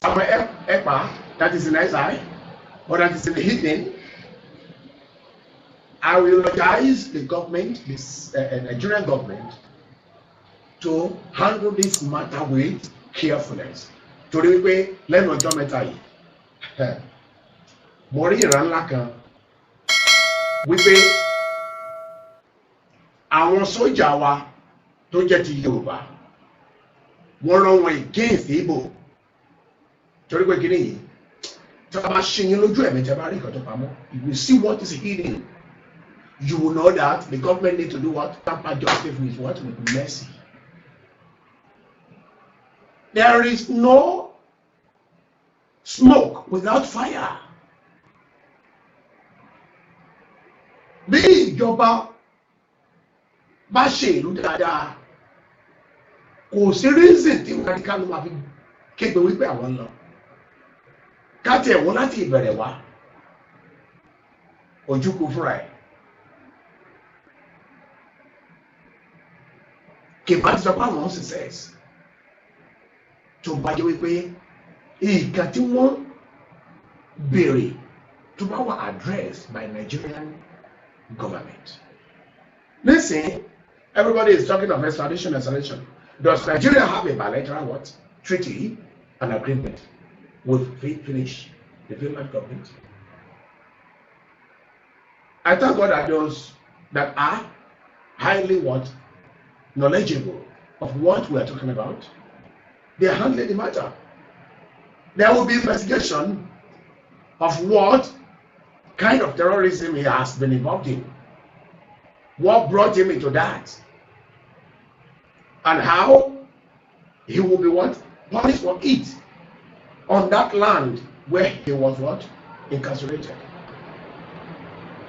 Samuel Ekpa'S that is in exile or that is in the hidden, I will advise the government, this Nigerian government, to handle this matter with carefulness. Torí wípé lẹ́nu ọjọ́ mẹ́ta yìí, mo rí ìran ńlá kan wípé àwọn sójà wa tó jẹ́ ti Yorùbá wọ́n rán wọn against Igbo. Torí pé kí ni yìí, tí a bá ṣe yín lójú ẹ̀mí tí a bá rí nǹkan tó pamọ́, you will see what is hidden. You will know that the government need to do what? Tamper justice with what? With mercy. There is no smoke without fire. Bí ìjọba bá ṣe ìlú dáadáa, kò sí reason tí wọ́n ká ló máa fi kéde wípé àwọn lọ. Ká tiẹ̀ wọ́n láti ìbẹ̀rẹ̀ wá, ojúkú fúnra ẹ̀. Kìbá ti sọ pé àwọn success tó bá jẹ́ wípé ìkà tí wọ́n béèrè tó bá wà addressed by Nigerian government. Listen, everybody is talking of extradition. Does Nigeria have a bilateral what? Treaty, an agreement with Finnish, the Finland government? I thank God that those that are highly what? Knowledgeable of what we are talking about, they are handling the matter. There will be investigation of what kind of terrorism he has been involved in, what brought him into that, and how he will be what? Punished for it on that land where he was what? Incarcerated.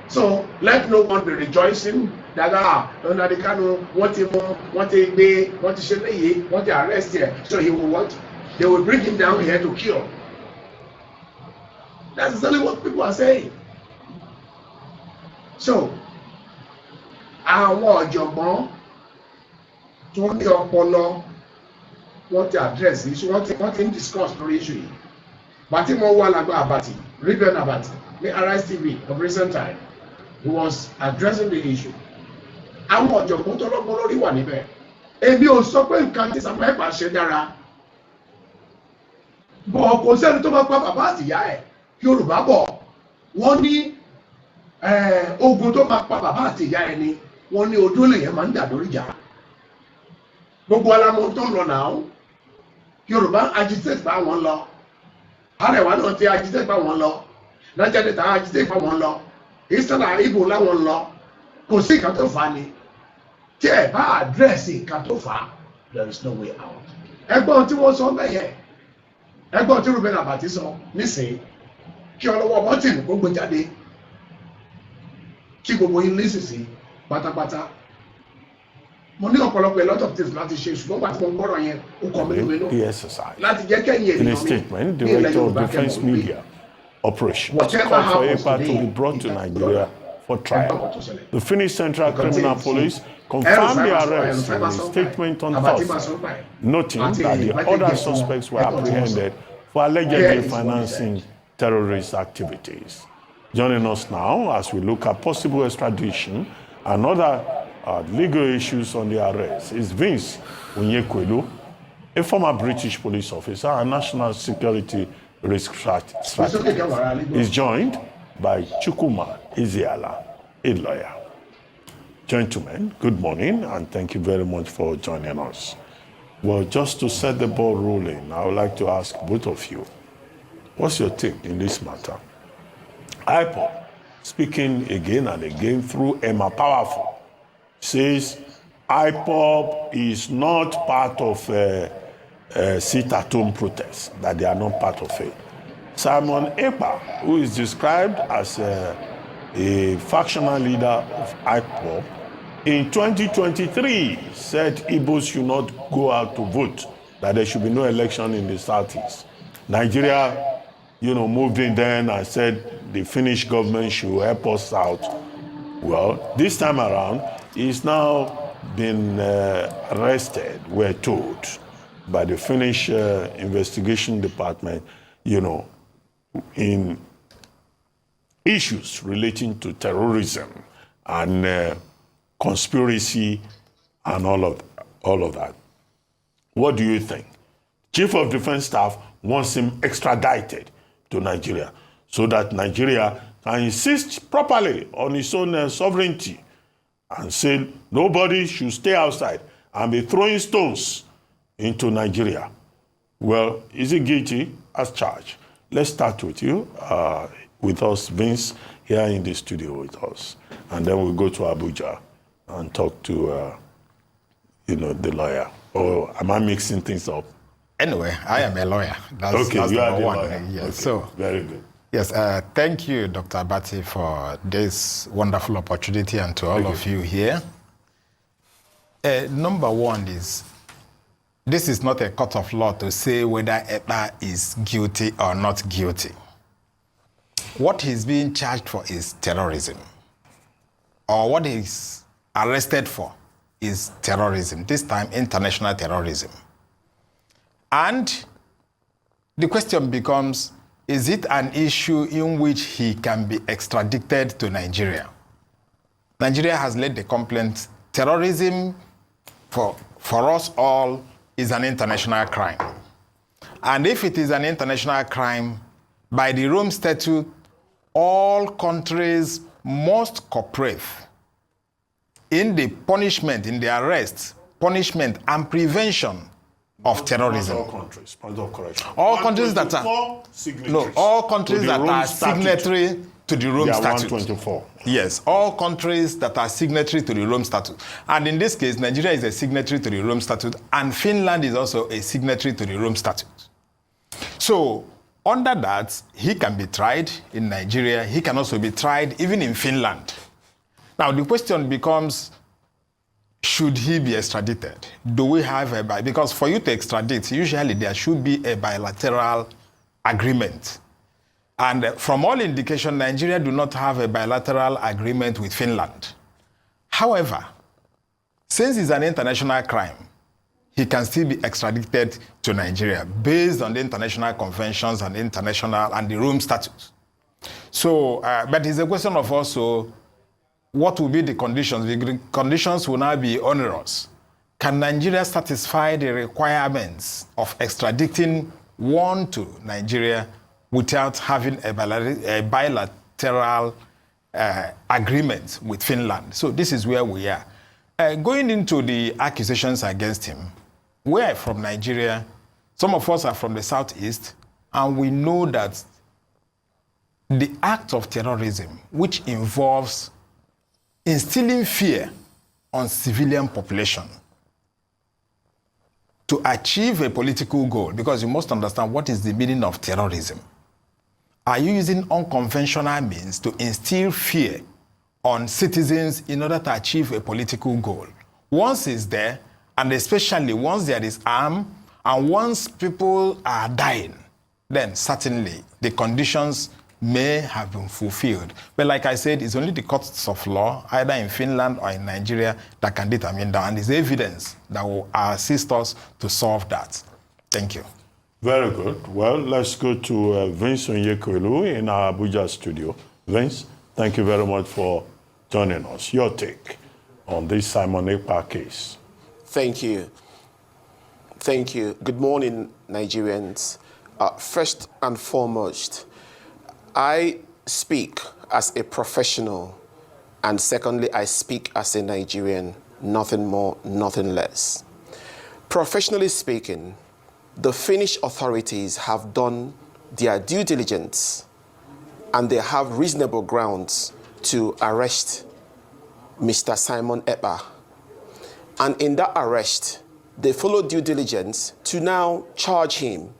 So let no one be rejoicing that Onadikano want him, want to shame, want to arrest him. So he will what? They will bring him down here to kill. That's exactly what people are saying. So àwọn ọ̀jọ̀gbọ́n tó ní ọpọlọ wọ́n ti address issue, wọ́n ti discuss lórí issue yìí. Bàtí mo wà lágbà Abati, Reverend Abati, ní Arise TV of recent time, he was addressing the issue. Àwọn ọ̀jọ̀gbọ́n tó lọ́gbọ́n lórí wà níbẹ̀. Èmi ò sọ pé nǹkan tí Samuel Ekpa'S ṣe dára. Bọ̀ kò sẹ́ni tó bá pa bàbá àtìyá ẹ̀. Yorùbá bọ̀ wọ́n ní ogun tó máa pa bàbá àtìyá ẹ̀ ni wọ́n ní odó lèyẹn máa ń dà lórí ìjà. Gbogbo alamọ tó ń lọ náà. Yorùbá agitate bá wọn lọ. Arẹwà náà ti agitate bá wọn lọ. Niger Delta agitate bá wọn lọ. Ìsọ̀lá Ìgbò láwọn lọ. Kò sí nǹkan tó fà á ni. Tí ẹ bá àdírẹ́sì nǹkan tó fà á, there is no way out. Ẹgbọ́n tí wọ́n sọ bẹ́yẹ. Ẹgbọ́n tí Reuben Abati sọ nísìnyí. Kí ọlọ́wọ́ bọ́tìnì kó gbé jáde. Kí gbogbo yín lísì sí pátápátá. Mo ní ọ̀pọ̀lọpọ̀ a lot of things láti ṣe ṣùgbọ́n pàtí mo ń gbọ́rọ̀ yẹn ó kọ̀ mí lóminú. Láti jẹ́ kẹ́yìn ènìyàn mi. In a statement, Director of Defense Media Operations called for Ekpa'S to be brought to Nigeria for trial. The Finnish Central Criminal Police confirmed the arrest in a statement on Thursday, noting that the other suspects were apprehended for allegedly financing terrorist activities. Joining us now as we look at possible extradition and other legal issues on the arrest is Vince Onyekwelu, a former British police officer and national security risk strategist. He's joined by Chukwuma Iziala, a lawyer. Gentlemen, good morning and thank you very much for joining us. Well, just to set the ball rolling, I would like to ask both of you, what's your take in this matter? IPOB, speaking again and again through Emma Powerful, says IPOB is not part of sit-at-home protests, that they are not part of it. Simon Ekpa, who is described as a factional leader of IPOB, in 2023 said Igbos should not go out to vote, that there should be no election in the Southeast. Nigeria, moved in then and said the Finnish government should help us out. Well, this time around, he's now been arrested, we're told. by the Finnish investigation department, in issues relating to terrorism and conspiracy and all of that. What do you think? Chief of Defense Staff wants him extradited to Nigeria so that Nigeria can insist properly on its own sovereignty and say nobody should stay outside and be throwing stones into Nigeria. Well, is he guilty as charged? Let's start with you, with us, Vince, here in the studio with us. And then we'll go to Abuja and talk to, the lawyer. Or am I mixing things up? Anyway, I am a lawyer. That's you are the lawyer. Yes. Okay. So, very good. Yes, thank you, Dr. Abati, for this wonderful opportunity, and to all of you here. Number one is, this is not a court of law to say whether Ekpa is guilty or not guilty. What he's being charged for is terrorism, or what he's arrested for is terrorism, this time international terrorism. And the question becomes, is it an issue in which he can be extradited to Nigeria? Nigeria has led the complaint, terrorism for us all is an international crime. And if it is an international crime, by the Rome Statute, all countries must cooperate in the punishment, in the arrest, punishment, and prevention of terrorism. All countries, point of correction. All countries that are all countries that are signatory to the Rome Statute. 124. Yes, all countries that are signatory to the Rome Statute. And in this case, Nigeria is a signatory to the Rome Statute, and Finland is also a signatory to the Rome Statute. So, under that, he can be tried in Nigeria. He can also be tried even in Finland. Now, the question becomes, should he be extradited? Do we have because for you to extradite, usually there should be a bilateral agreement. And from all indication, Nigeria do not have a bilateral agreement with Finland. However, since it's an international crime, he can still be extradited to Nigeria based on the international conventions and the Rome Statute. So, but it's a question of also, what will be the conditions? The conditions will now be onerous. Can Nigeria satisfy the requirements of extraditing one to Nigeria without having a bilateral agreement with Finland? So this is where we are. Going into the accusations against him, we are from Nigeria. Some of us are from the southeast, and we know that the act of terrorism, which involves instilling fear on civilian population to achieve a political goal, because you must understand what is the meaning of terrorism. Are you using unconventional means to instill fear on citizens in order to achieve a political goal? Once it's there, and especially once there is harm, and once people are dying, then certainly the conditions may have been fulfilled. But like I said, it's only the courts of law, either in Finland or in Nigeria, that can determine that. And it's evidence that will assist us to solve that. Thank you. Very good. Well, let's go to Vince Onyekwelu in our Abuja studio. Vince, thank you very much for joining us. Your take on this Simon Ekpa case. Thank you. Thank you. Good morning, Nigerians. First and foremost, I speak as a professional, and secondly, I speak as a Nigerian, nothing more, nothing less. Professionally speaking, the Finnish authorities have done their due diligence, and they have reasonable grounds to arrest Mr. Simon Ekpa. And in that arrest, they followed due diligence to now charge him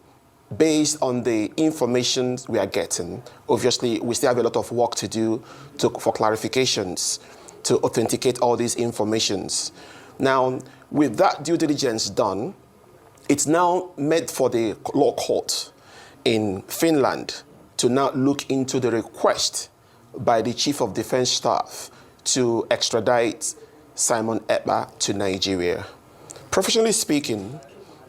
based on the information we are getting. Obviously, we still have a lot of work to do for clarifications, to authenticate all these informations. Now, with that due diligence done, it's now meant for the law court in Finland to now look into the request by the Chief of Defense Staff to extradite Simon Ekpa to Nigeria. Professionally speaking,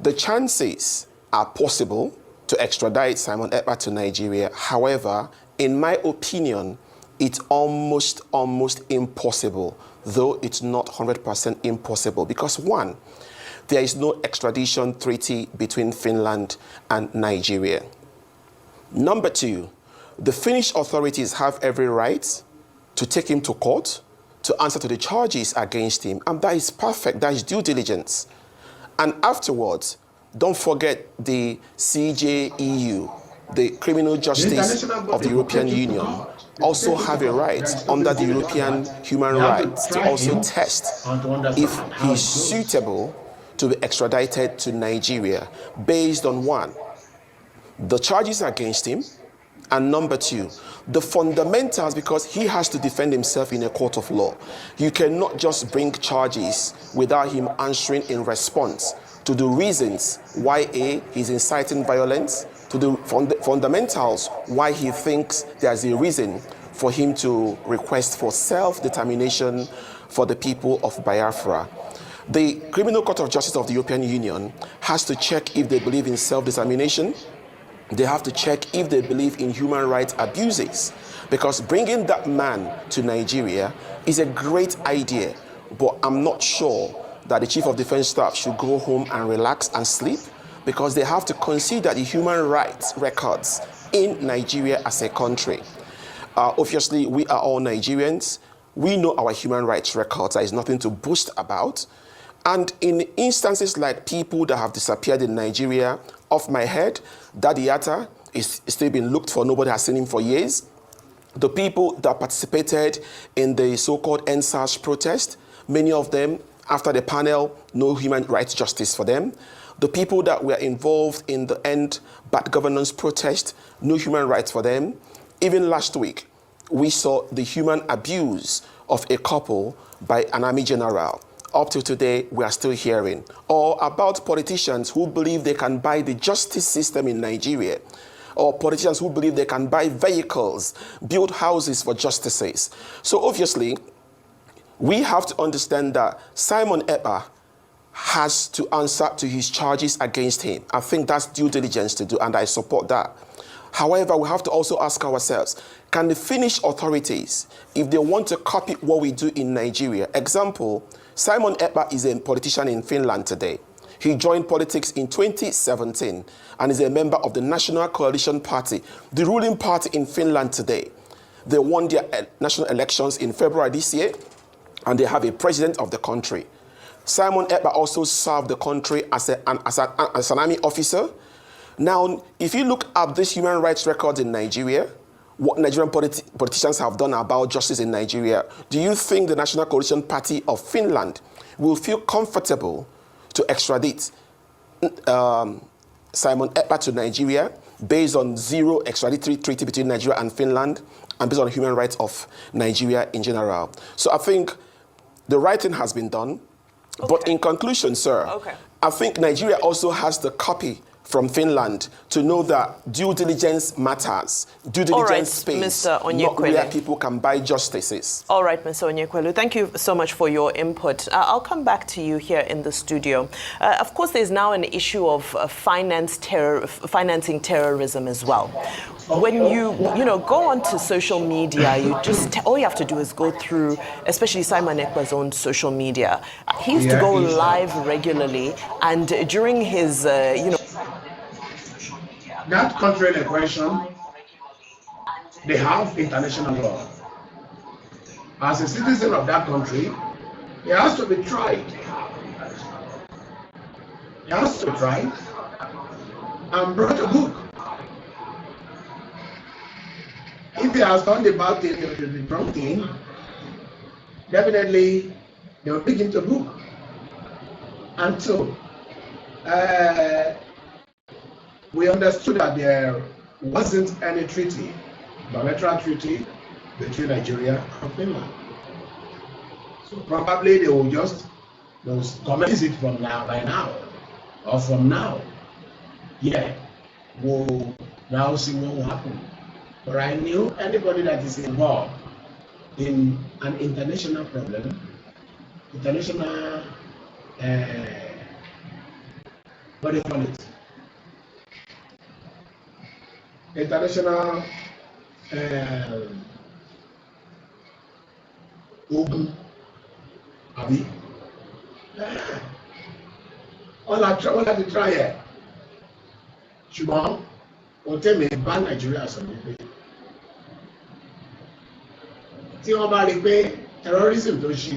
The chances are possible to extradite Simon Ekpa to Nigeria. However, in my opinion, it's almost impossible, though it's not 100% impossible. Because one, there is no extradition treaty between Finland and Nigeria. Number two, the Finnish authorities have every right to take him to court to answer to the charges against him. And that is perfect, that is due diligence. And afterwards, don't forget the CJEU, the Criminal Justice of the European Union, also have a right under the European human rights to also test if he's suitable to be extradited to Nigeria based on one, the charges against him, and number two, the fundamentals, because he has to defend himself in a court of law. You cannot just bring charges without him answering in response to the reasons why he's inciting violence, to the fundamentals why he thinks there's a reason for him to request for self-determination for the people of Biafra. The Criminal Court of Justice of the European Union has to check if they believe in self-determination. They have to check if they believe in human rights abuses, because bringing that man to Nigeria is a great idea, but I'm not sure that the Chief of Defense Staff should go home and relax and sleep, because they have to consider the human rights records in Nigeria as a country. Obviously, we are all Nigerians. We know our human rights records. There is nothing to boast about. And in instances like people that have disappeared in Nigeria, off my head, Daddy Atta is still being looked for. Nobody has seen him for years. The people that participated in the so-called NSAS protest, many of them, after the panel, no human rights justice for them. The people that were involved in the End Bad Governance protest, no human rights for them. Even last week, we saw the human abuse of a couple by an army general. Up to today, we are still hearing. Or about politicians who believe they can buy the justice system in Nigeria. Or politicians who believe they can buy vehicles, build houses for justices. So obviously, we have to understand that Simon Ekpa has to answer to his charges against him. I think that's due diligence to do, and I support that. However, we have to also ask ourselves, can the Finnish authorities, if they want to copy what we do in Nigeria, example, Simon Ekpa is a politician in Finland today. He joined politics in 2017 and is a member of the National Coalition Party, the ruling party in Finland today. They won their national elections in February this year, and they have a president of the country. Simon Ekpa also served the country as an army officer. Now, if you look at this human rights record in Nigeria, what Nigerian politicians have done about justice in Nigeria, do you think the National Coalition Party of Finland will feel comfortable to extradite Simon Ekpa to Nigeria based on zero extraditory treaty between Nigeria and Finland and based on human rights of Nigeria in general? So I think the right thing has been done. Okay. But in conclusion, sir, I think Nigeria also has the copy from Finland to know that due diligence matters. Due diligence space, not where people can buy justices. All right, Mr. Onyekwelu, thank you so much for your input. I'll come back to you here in the studio. Of course, there's now an issue of financing terrorism as well. When you go onto social media, all you have to do is go through, especially Simon Ekpa's own social media. He used to go live regularly, and during his, that country in question, they have international law. As a citizen of that country, he has to be tried. He has to be tried and brought to book. If he has done the bad thing, the wrong thing, definitely they will pick him to book. And so, we understood that there wasn't any treaty, bilateral treaty, between Nigeria and Finland. So probably they will commence it from now, by now, or from now. Yeah, we'll now see what will happen. But I knew anybody that is involved in an international problem, international what do you call it? International ogun àbí wọ́n láti try ẹ̀ ṣùgbọ́n wọ́n tẹ̀lé bá Nàìjíríà sọ wípé tí wọ́n bá rí pé terrorism tó ṣe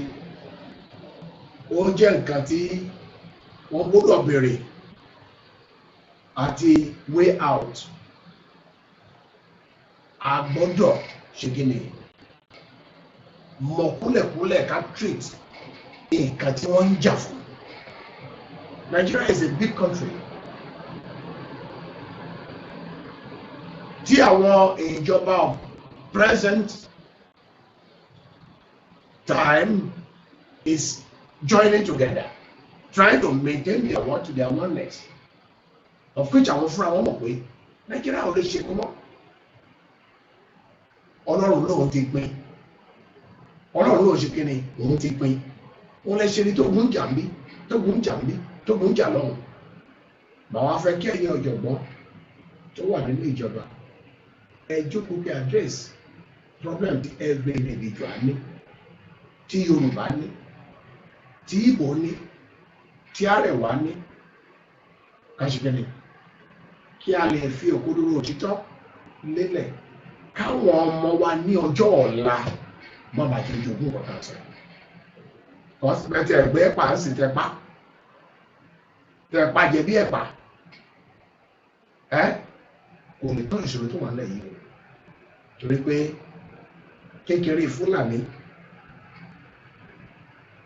ó jẹ́ nǹkan tí wọ́n gbọ́dọ̀ béèrè àti way out a gbọ́dọ̀ ṣe kí ni mọ̀ kúlẹ̀kúlẹ̀ ká treat nǹkan tí wọ́n ń jà fún. Nigeria is a big country. Tí àwọn ìjọba of present time is joining together, trying to maintain their oneness, of which àwọn fúnra wọn mọ̀ pé Nigeria ò lè ṣe kó mọ́. Ọlọ́run lóun ti pín. Ọlọ́run lóun ṣe kí ni òun ti pín. Òun lè ṣe ní tó gún jà ń bí, tó gún jà ń bí, tó gún jà lọ́hùn. Màá wá fẹ́ kí ẹ̀yin ọ̀jọ̀gbọ́n tó wà nínú ìjọba ẹ jókòó kí address problem tí every individual ní, tí Yorùbá ní, tí Ìgbò ní, tí Àrẹwà ní, kàṣíkẹ́ni kí a lè fi òkodoro òtítọ́ lélẹ̀ káwọn ọmọ wa ní ọjọ́ ọ̀la má bàa jẹ́ jogún ọ̀kan sọ. Kọ́sìmẹ́tì ẹ̀gbẹ́ ẹ̀pà ń sì tẹ̀pá jẹ bí ẹ̀pà kò lè tán ìṣòro tó wà lẹ́yìn o torí pé kékeré Fúlàní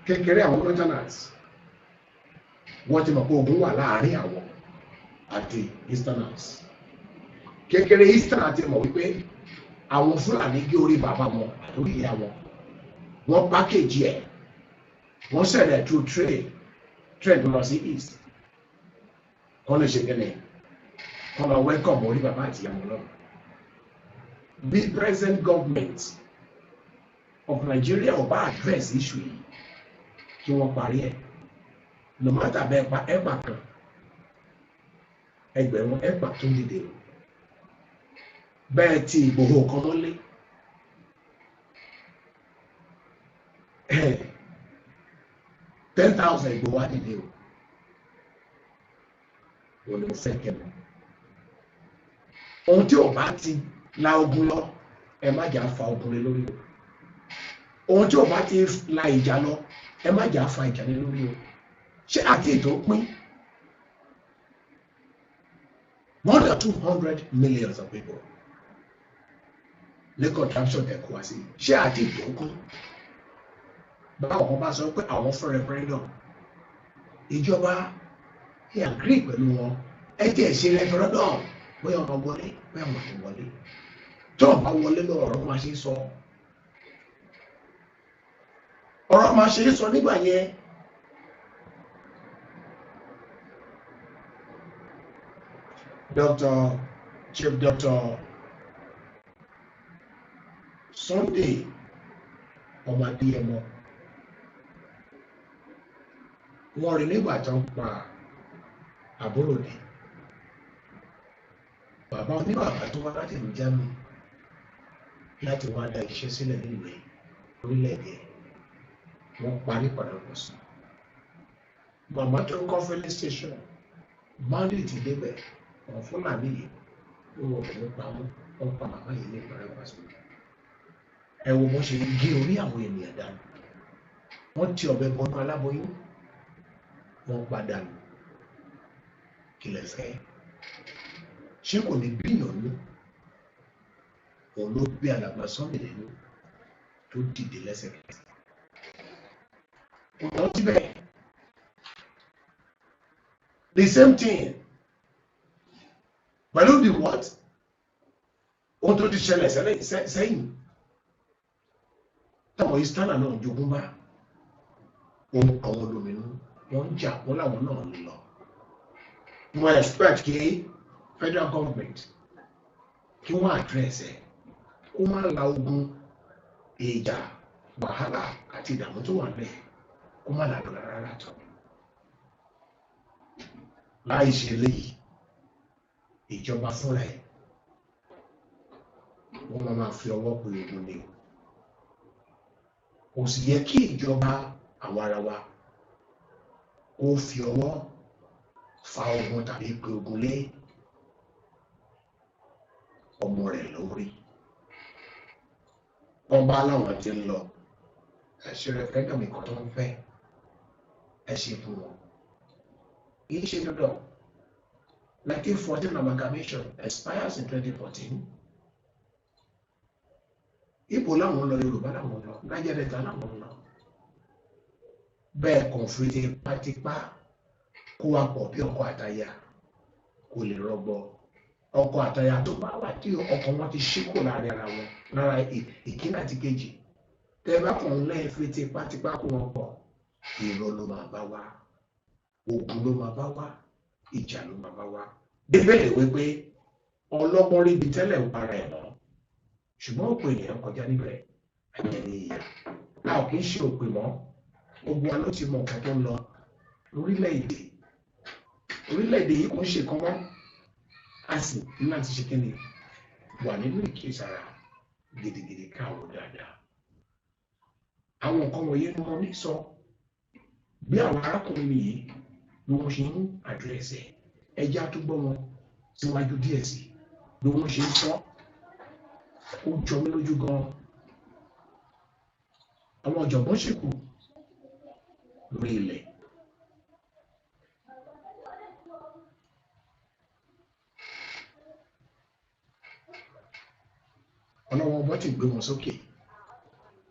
kékeré àwọn northerners wọ́n ti mọ̀ pé ogun wà láàárín àwọn àti easterners kékeré easterners ti mọ̀ wípé àwọn Fúlàní gé orí bàbá wọn àtòrí ìyá wọn wọ́n pákéjì ẹ̀ wọ́n sẹ̀rẹ̀ through trade lọ sí east kọ́ lè ṣe kẹ́lẹ̀ kọ́ lọ welcome orí bàbá àti ìyá wọn lọ́wọ́. Bí present government of Nigeria ò bá address issue yìí kí wọ́n parí ẹ̀ no matter bẹ́ẹ̀ pa ẹ̀pà kan ẹgbẹ̀rún ẹ̀pà tó dìde bẹ́ẹ̀ tí Ìgbòho kan mọ́lé 10,000 Ìgbòho wá dìde o wọ́n lè fẹ́ kẹ́mọ́ ohun tí ò bá ti la ogun lọ ẹ má jà fa ogun lé lórí o ohun tí ò bá ti la ìjà lọ ẹ má jà fa ìjà lé lórí o ṣé àti ètò pín more than 200 million of people ní contraction ẹ̀kọ́ wá sí ṣé àti ètò pín báwọn kan bá sọ pé àwọn fún referendum ìjọba ẹ agree pẹ̀lú wọn ẹ jẹ́ ṣe referendum bóyá ọmọ wọlé bóyá ọmọ tó wọlé tó ọmọ wọlé lọ ọ̀rọ̀ máa ṣe sọ ọ̀rọ̀ máa ṣe sọ nígbà yẹn Chief Dr. Sunday Ọmọdéyẹmọ wọ́n rí nígbà tó ń pa àbúrò ní bàbá oníbàbá tó wá láti ìlú Germany láti wá dá iṣẹ́ sílẹ̀ nílùú orílẹ̀-èdè wọ́n parí padàbọ̀ sí màmá tó ń kọ́ filling station bandit débẹ̀ wọ́n Fúlàní yìí wọ́n kò pa wọ́n pa màmá yìí ní padàbọ̀ sí ẹ wo bó ṣe gé orí àwọn ènìyàn dànù wọ́n ti ọ̀bẹ bọnú aláboyún wọ́n padà nù kìlẹ̀ fẹ́ ṣé kò ní bíyàn ní òun ló gbé alàgbà Sunday nínú tó dìde lẹ́sẹ̀kẹsẹ̀ kò lọ síbẹ̀ the same thing pẹ̀lú the what ohun tó ti ṣẹlẹ̀ sẹ́yìn táwọn istana náà jogún bá ohun àwọn olómìnú wọ́n ń jà wọ́n láwọn náà ń lọ wọ́n expect kí federal government kí wọ́n address ẹ̀ kó má la ogun ìjà wàhálà àti ìdààmú tó wà lẹ́yìn kó má la lọ rárá tọ́ láì ṣe léyìí ìjọba fúnra ẹ̀ wọ́n máa fi ọwọ́ pè ogun ni kò sì yẹ kí ìjọba àwarawa kó fi ọwọ́ fa ogun tàbí pè ogun lé ọmọ rẹ̀ lórí. Wọ́n bá láwọn ti ń lọ ẹ̀ṣẹ̀ referendum nǹkan tó ń fẹ́ ẹ ṣe fún wọn. Kì í ṣe dandan 1914 amalgamation expires in 2014. Ìbò láwọn lọ Yorùbá láwọn lọ Niger Delta láwọn lọ. Bẹ́ẹ̀ kàn fi tipátipá kó wa pọ̀ bí ọkọ àtaya kò lè rọgbọ. Ọkọ àtaya tó bá wà tí ọkọ wọn ti ṣíkò láàrin ara wọn lára ìkíní àti kejì. Tẹ́ bá kàn lẹ́yìn fi tipátipá kó wọn pọ̀ irọ́ ló máa bá wa ogun ló máa bá wa ìjà ló máa bá wa. Bíbélì wípé ọlọ́gbọ́n rí ibi tẹ́lẹ̀ ń para ẹ̀ mọ́ ṣùgbọ́n òpin ènìyàn kọjá níbẹ̀ ẹ̀yẹ ní ìyá a ò kì í ṣe òpin mọ́ gbogbo wa ló ti mọ nǹkan tó ń lọ lórílẹ̀‐èdè yìí kò ń ṣe kan mọ́ a sì ní láti ṣe kí ni wà nínú ìkíyèsára gidigidi káwọ́ dáadáa. Àwọn nǹkan wọ̀nyí ni wọ́n ní sọ bí àwọn arákùnrin yìí bí wọ́n ṣe ń àdírẹ́sì ẹjẹ́ àtúgbọ́ wọn síwájú díẹ̀ sí bí wọ́n ṣe ń sọ ó jọ mí lójú gan-an. Àwọn ọ̀jọ̀gbọ́n ṣèkù lórí ilẹ̀. Ọlọ́wọ́ ọba ti gbé wọn sókè.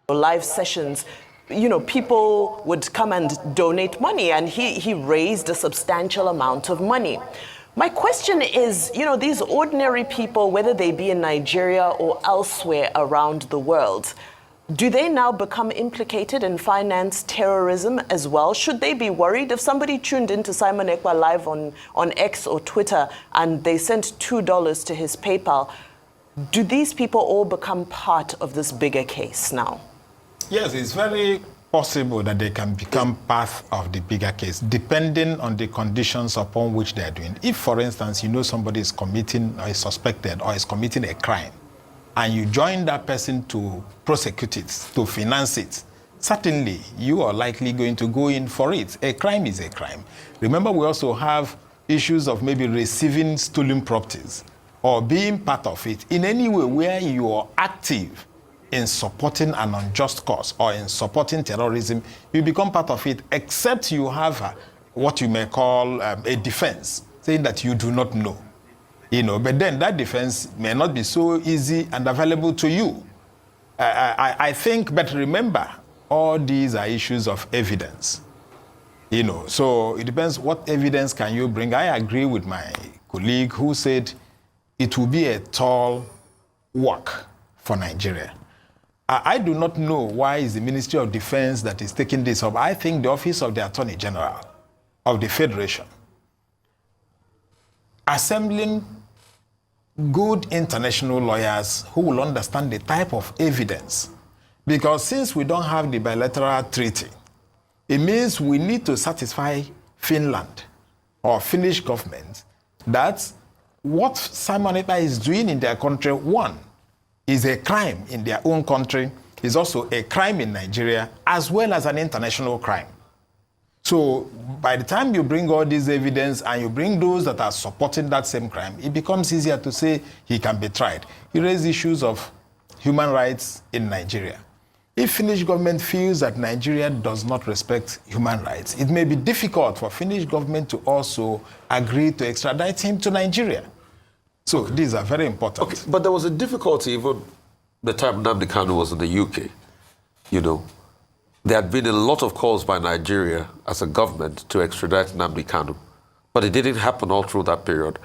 Live sessions, you know, people would come and donate money, and he raised a substantial amount of money. My question is, you know, these ordinary people, whether they be in Nigeria or elsewhere around the world, do they now become implicated in finance terrorism as well? Should they be worried if somebody tuned into Simon Ekpa live on X or Twitter and they sent $2 to his PayPal? Do these people all become part of this bigger case now? Yes, it's very possible that they can become part of the bigger case, depending on the conditions upon which they are doing. If, for instance, you know somebody is committing or is suspected or is committing a crime, and you join that person to prosecute it, to finance it, certainly you are likely going to go in for it. A crime is a crime. Remember, we also have issues of maybe receiving stolen properties or being part of it in any way where you are active in supporting an unjust cause or in supporting terrorism. You become part of it, except you have what you may call a defense, saying that you do not know. You know, but then that defense may not be so easy and available to you. I think, but remember, all these are issues of evidence. You know, so it depends what evidence can you bring. I agree with my colleague who said it will be a tall work for Nigeria. I do not know why it's the Ministry of Defense that is taking this up. I think the Office of the Attorney General of the Federation, assembling good international lawyers who will understand the type of evidence. Because since we don't have the bilateral treaty, it means we need to satisfy Finland or Finnish government that what Simon Ekpa is doing in their country, one, is a crime in their own country, is also a crime in Nigeria, as well as an international crime. So by the time you bring all this evidence and you bring those that are supporting that same crime, it becomes easier to say he can be tried. He raised issues of human rights in Nigeria. If Finnish government feels that Nigeria does not respect human rights, it may be difficult for Finnish government to also agree to extradite him to Nigeria. So these are very important. Okay, but there was a difficulty even the time Nnamdi Kanu was in the UK. You know, there had been a lot of calls by Nigeria as a government to extradite Nnamdi Kanu, but it didn't happen all through that period,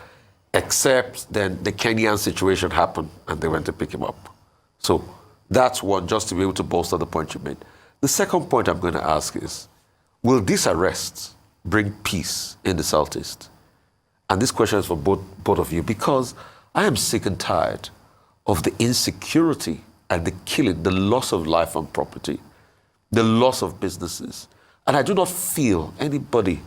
except then the Kenyan situation happened and they went to pick him up. So that's one, just to be able to bolster the point you made. The second point I'm going to ask is, will these arrests bring peace in the Southeast? And this question is for both of you, because I am sick and tired of the insecurity and the killing, the loss of life and property, the loss of businesses. And I do not feel anybody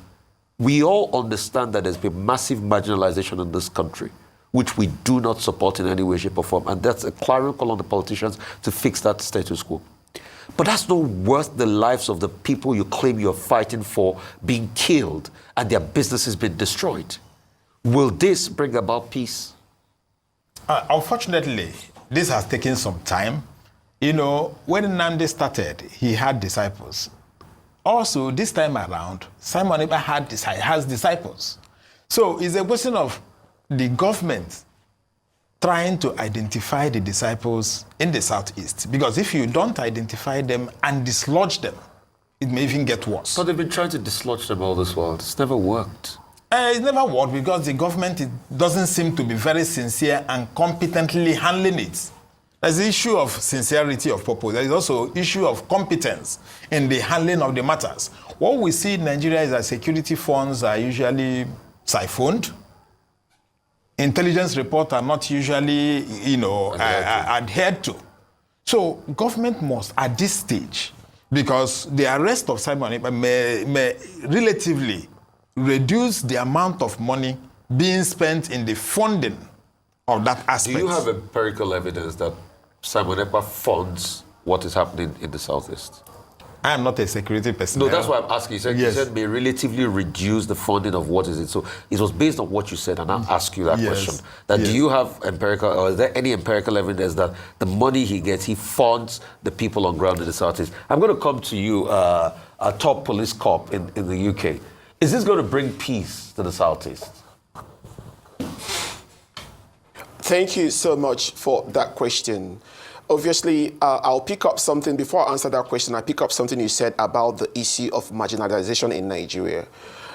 We all understand that there's been massive marginalization in this country, which we do not support in any way, shape, or form. And that's a clarion call on the politicians to fix that status quo. But that's not worth the lives of the people you claim you're fighting for being killed and their businesses being destroyed. Will this bring about peace? Unfortunately, this has taken some time. You know, when Nnamdi started, he had disciples. Also, this time around, Simon Ekpa has disciples. So it's a question of the government trying to identify the disciples in the Southeast. Because if you don't identify them and dislodge them, it may even get worse. But they've been trying to dislodge them all this while. It's never worked. It's never worked because the government doesn't seem to be very sincere and competently handling it. There's the issue of sincerity of purpose. There is also issue of competence in the handling of the matters. What we see in Nigeria is that security funds are usually siphoned. Intelligence reports are not usually, adhered to. So government must, at this stage, because the arrest of Simon Ekpa may relatively reduce the amount of money being spent in the funding of that aspect. Do you have empirical evidence that Simon Ekpa funds what is happening in the Southeast? I am not a security person. No, that's why I'm asking. You said may relatively reduce the funding of what is it. So it was based on what you said, and I'll ask you that question. Do you have empirical, or is there any empirical evidence that the money he gets, he funds the people on ground in the Southeast? I'm going to come to you, a top police cop in the UK. Is this going to bring peace to the Southeast? Thank you so much for that question. Obviously, I'll pick up something, before I answer that question, I'll pick up something you said about the issue of marginalization in Nigeria.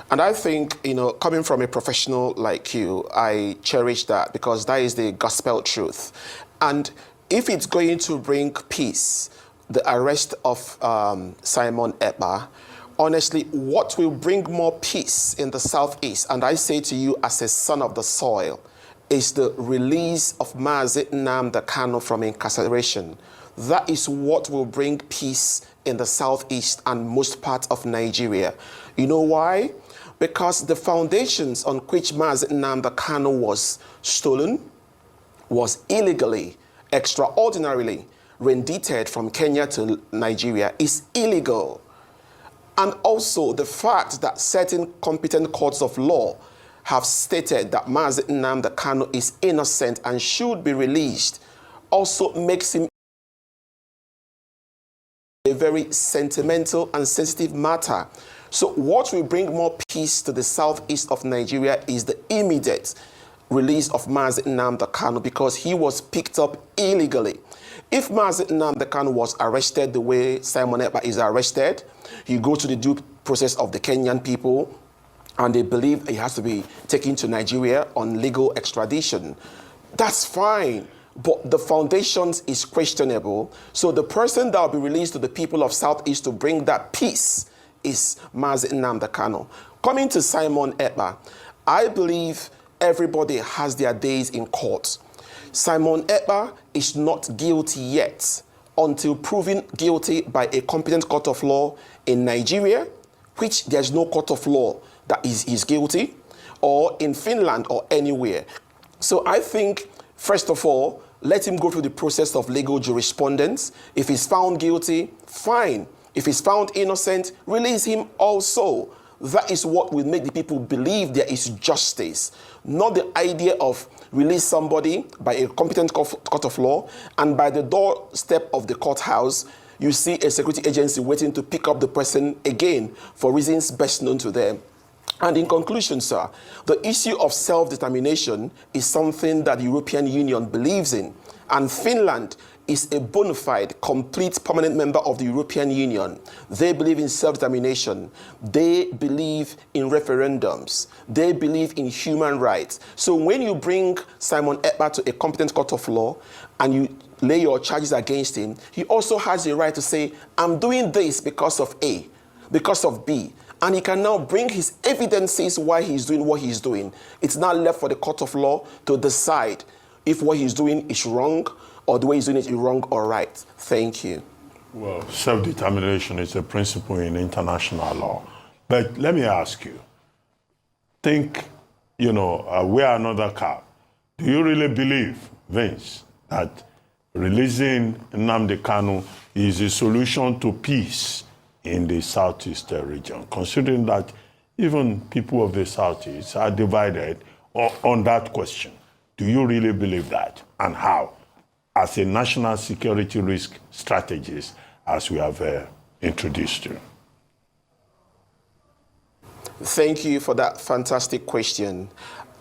And I think, coming from a professional like you, I cherish that because that is the gospel truth. And if it's going to bring peace, the arrest of Simon Ekpa, honestly, what will bring more peace in the Southeast, and I say to you as a son of the soil, is the release of Mazi Nnamdi Kanu from incarceration. That is what will bring peace in the Southeast and most parts of Nigeria. You know why? Because the foundations on which Mazi Nnamdi Kanu was stolen, was illegally, extraordinarily rendited from Kenya to Nigeria, is illegal. And also the fact that certain competent courts of law have stated that Mazi Nnamdi Kanu is innocent and should be released also makes him a very sentimental and sensitive matter. So what will bring more peace to the southeast of Nigeria is the immediate release of Mazi Nnamdi Kanu, because he was picked up illegally. If Mazi Nnamdi Kanu was arrested the way Simon Ekpa is arrested, he goes to the due process of the Kenyan people, and they believe he has to be taken to Nigeria on legal extradition. That's fine, but the foundations is questionable. So the person that will be released to the people of Southeast to bring that peace is Mazi Nnamdi Kanu. Coming to Simon Ekpa, I believe everybody has their days in court. Simon Ekpa is not guilty yet until proven guilty by a competent court of law in Nigeria, which there's no court of law that is guilty, or in Finland or anywhere. So I think, first of all, let him go through the process of legal jurisprudence. If he's found guilty, fine. If he's found innocent, release him also. That is what will make the people believe there is justice, not the idea of release somebody by a competent court of law, and by the doorstep of the courthouse, you see a security agency waiting to pick up the person again for reasons best known to them. And in conclusion, sir, the issue of self-determination is something that the European Union believes in. And Finland is a bona fide, complete, permanent member of the European Union. They believe in self-determination. They believe in referendums. They believe in human rights. So when you bring Simon Ekpa to a competent court of law and you lay your charges against him, he also has a right to say, I'm doing this because of A, because of B. And he can now bring his evidences why he's doing what he's doing. It's now left for the court of law to decide if what he's doing is wrong or the way he's doing it is wrong or right. Thank you. Well, self-determination is a principle in international law. But let me ask you, think, wear another cap. Do you really believe, Vince, that releasing Nnamdi Kanu is a solution to peace in the Southeast region, considering that even people of the Southeast are divided on that question? Do you really believe that? And how? As a national security risk strategist, as we have introduced you. Thank you for that fantastic question.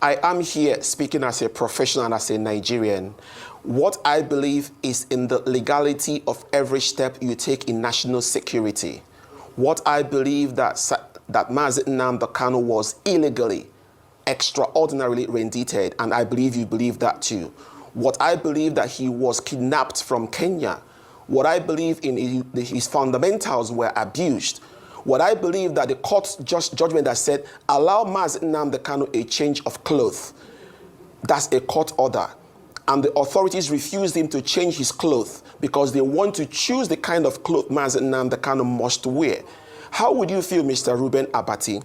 I am here speaking as a professional and as a Nigerian. What I believe is in the legality of every step you take in national security. What I believe that Mazi Nnamdi Kanu was illegally, extraordinarily rendited, and I believe you believe that too. What I believe that he was kidnapped from Kenya. What I believe in his fundamentals were abused. What I believe that the court's judgment that said, allow Mazi Nnamdi Kanu a change of clothes. That's a court order. And the authorities refused him to change his clothes because they want to choose the kind of clothes Mazi Nnamdi Kanu must wear. How would you feel, Mr. Reuben Abati,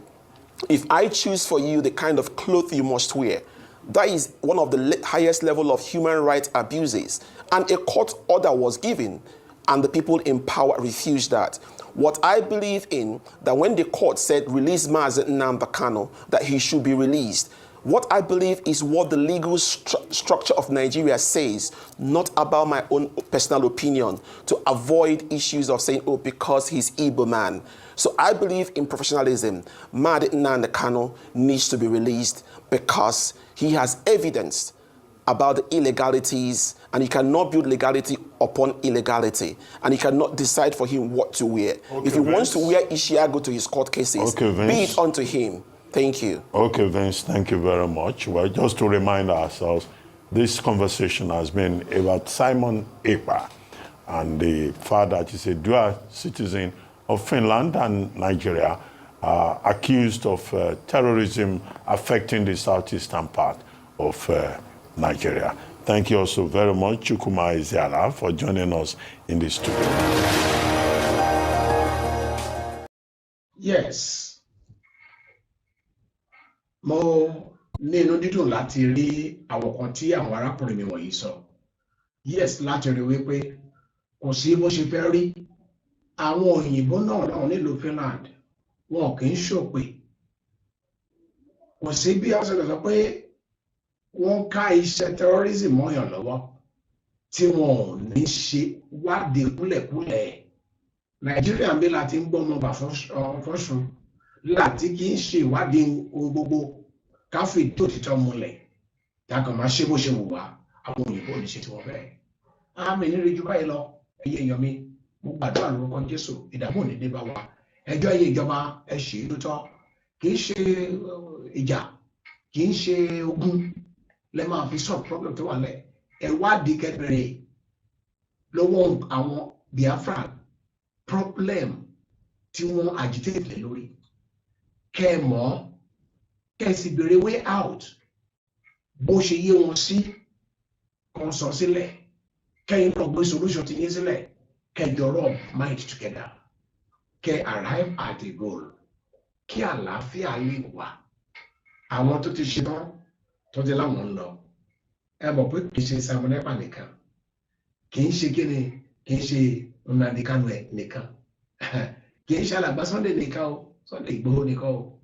if I choose for you the kind of clothes you must wear? That is one of the highest level of human rights abuses. And a court order was given, and the people in power refused that. What I believe in, that when the court said release Mazi Nnamdi Kanu, that he should be released, what I believe is what the legal structure of Nigeria says, not about my own personal opinion, to avoid issues of saying, oh, because he's Igbo man. So I believe in professionalism. Mazi Nnamdi Kanu needs to be released because he has evidence about the illegalities, and he cannot build legality upon illegality, and he cannot decide for him what to wear. Okay, if he wants to wear Ishiago to his court cases, be it unto him. Thank you. Okay, Vince, thank you very much. Well, just to remind ourselves, this conversation has been about Simon Ekpa and the fact that he's a dual citizen of Finland and Nigeria, accused of terrorism affecting the southeastern part of Nigeria. Thank you also very much, Chukwuma Ezeala, for joining us in the studio. Yes. Mo ní inú dídùn láti rí àwọn kan tí àwọn arákùnrin mi wọ̀nyí sọ. Yes, láti rí wípé kò sí bó ṣe fẹ́ rí. Àwọn òyìnbó náà nílùú Finland, wọn kì í ṣòpè. Kò sí bí wọ́n ṣe lè sọ pé wọ́n ká iṣẹ́ terrorism mọ́yàn lọ́wọ́ tí wọn ò ní ṣe wádìí kúlẹ̀kúlẹ̀. Nàìjíríà ń bí láti ń gbọ́ ọmọ bà fọ́sùn láti kì í ṣe ìwádìí ohun gbogbo káfí tó títọ́ múlẹ̀ dákan máa ṣe bó ṣe wù wá àwọn òyìnbó ní ṣe tí wọ́n fẹ́. Àmì nírí ju báyìí lọ, ẹyẹ èèyàn mi, mo gbàdúrà lórúkọ Jésù, ìdààmú ò ní dé bá wa. Ẹjọ́ ẹyẹ ìjọba ẹ ṣe é lóòótọ́, kì í ṣe ìjà, kì í ṣe ogun lẹ máa fi solve problem tó wà lẹ̀. Ẹ wádìí kẹbẹ̀rẹ̀ lọ́wọ́ àwọn Biafra problem tí wọ́n agitate lé lórí. Kẹ́ mọ̀, kẹ́ sì bèrè way out, bó ṣe yé wọn sí kan sọ sílẹ̀, kẹ́yìn náà gbé solution ti yín sílẹ̀, kẹ́ jọ rub mind together, kẹ́ arrive at a goal, kí àlàáfíà lè wà. Àwọn tó ti ṣe tán tó ti láwọn ń lọ, ẹ mọ̀ pé kì í ṣe Simon Ekpa nìkan, kì í ṣe kíni, kì í ṣe Nnamdi Kanu nìkan, kì í ṣe Alàgbà Sunday nìkan o, Sunday Igboho nìkan o,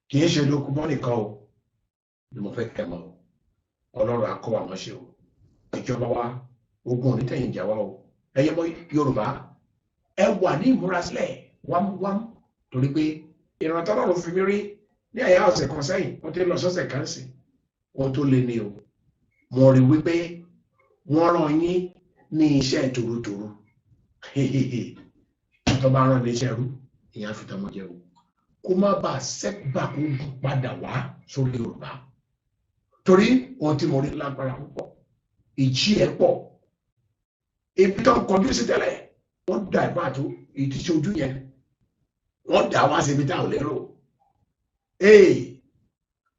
kì í ṣe Dokubo nìkan o, ni mo fẹ́ kẹ́ mọ̀ o. Ọlọ́run á kọ́ wa mọ̀ ṣe o. Ìjọba wa, ogun onítẹ̀yìn jà wa o. Ẹyẹ mọ Yorùbá, ẹ wà ní ìmúrasílẹ̀ wámúwámú, torí pé ìrántí Ọlọ́run fi mí rí ní àyà ọ̀sẹ̀ kan sẹ́yìn, wọ́n ti lọ sọ́sẹ̀ kan sí, wọ́n tó lé ní o. Mo rí wípé wọ́n rán yín ní iṣẹ́ tòrótòró. Ìjọba rán ní iṣẹ́ rú, ìyá fi tọmọ jẹ o. Kó má bàa setback padà wá sórí Yorùbá. Torí ohun tí mo rí lágbára púpọ̀, ìjì ẹ̀ pọ̀. Ibi tó ń kọjú sí tẹ́lẹ̀, wọ́n dà ìbá tó ìtìṣe ojú yẹn. Wọ́n dà wá síbi tá ò lérò.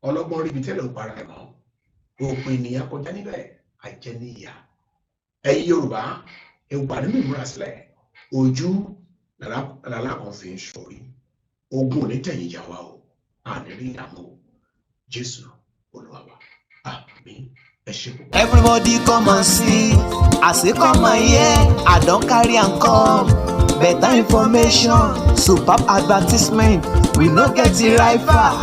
Ọlọ́gbọ́n rí ibi tẹ́lẹ̀ ò para ẹ̀ mọ́. Òpin ènìyàn kọjá níbẹ̀, àjẹ́ ní ìyá. Ẹ̀yin Yorùbá, ẹ wà nínú ìmúrasílẹ̀. Ojú làlá kan fi ń ṣorí. Ogun onítẹ̀yìn jà wá o, àní rí ìdààmú. Jésù Olúwa wa. Àmín. Ẹ ṣé púpọ̀. Everybody come and see, I say come and hear, I don't carry and come. Better information, superb advertisement, we no get it right far.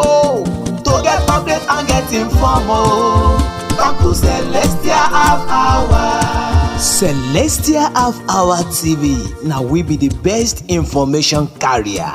Oh, to get update and get informed, oh, come to Celestial Half Hour. Celestial Half Hour TV, now we be the best information carrier.